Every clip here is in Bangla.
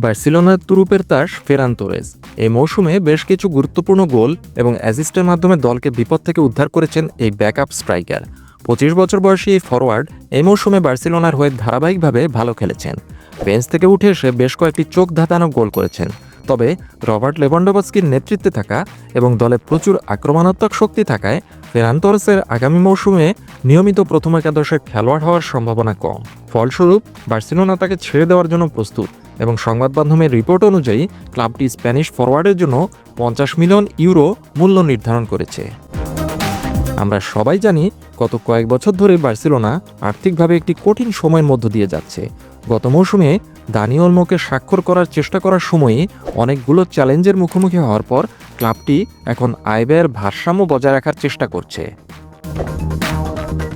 বার্সেলোনার তুরুপের তাস ফেরান তোরেস এই মৌসুমে বেশ কিছু গুরুত্বপূর্ণ গোল এবং অ্যাসিস্টের মাধ্যমে দলকে বিপদ থেকে উদ্ধার করেছেন এই ব্যাকআপ স্ট্রাইকার। 25 বছর বয়সী এই ফরোয়ার্ড এই মৌসুমে বার্সেলোনার হয়ে ধারাবাহিকভাবে ভালো খেলেছেন। বেঞ্চ থেকে উঠে এসে বেশ কয়েকটি চোখ ধাঁধানো গোল করেছেন। তবে রবার্ট লেভানডোভস্কির নেতৃত্বে থাকা এবং দলে প্রচুর আক্রমণাত্মক শক্তি থাকায় ফেরান তোরেসের আগামী মৌসুমে নিয়মিত প্রথম একাদশের খেলোয়াড় হওয়ার সম্ভাবনা কম। ফলস্বরূপ বার্সেলোনা তাকে ছেড়ে দেওয়ার জন্য প্রস্তুত এবং সংবাদ মাধ্যমের রিপোর্ট অনুযায়ী ক্লাবটি স্প্যানিশ ফরওয়ার্ডের জন্য 50 মিলিয়ন ইউরো মূল্য নির্ধারণ করেছে। আমরা সবাই জানি গত কয়েক বছর ধরে বার্সেলোনা আর্থিকভাবে একটি কঠিন সময়ের মধ্য দিয়ে যাচ্ছে। গত মৌসুমে দানি ওলমোকে স্বাক্ষর করার চেষ্টা করার সময়ই অনেকগুলো চ্যালেঞ্জের মুখোমুখি হওয়ার পর ক্লাবটি এখন আয় ব্যয়ের ভারসাম্য বজায় রাখার চেষ্টা করছে।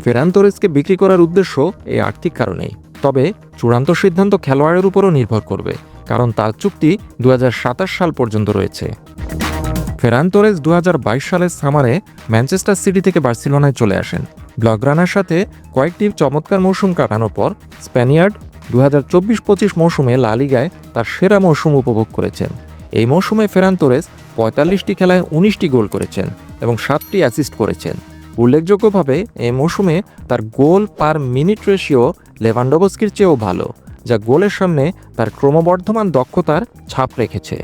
ফেরান তোরেসকে বিক্রি করার উদ্দেশ্য এই আর্থিক কারণেই, তবে চূড়ান্ত সিদ্ধান্ত খেলোয়াড়ের উপরও নির্ভর করবে, কারণ তার চুক্তি 2027 সাল পর্যন্ত রয়েছে। ফেরান তোরেস 2022 সালের সামারে ম্যানচেস্টার সিটি থেকে বার্সেলোনায় চলে আসেন। ব্লগরানার সাথে কয়েকটি চমৎকার মৌসুম কাটানোর পর স্প্যানিয়ার্ড 2024-25 মৌসুমে লা লিগায় তার সেরা মৌসুম উপভোগ করেছেন। এই মৌসুমে ফেরান তোরেস 45টি খেলায় 19টি গোল করেছেন এবং 7টি অ্যাসিস্ট করেছেন। উল্লেখযোগ্যভাবে এই মৌসুমে তার গোল পার মিনিট রেশিও লেভানডোভস্কির চেয়েও ভালো, যা গোলের সামনে তার ক্রমবর্ধমান দক্ষতার ছাপ রেখেছে।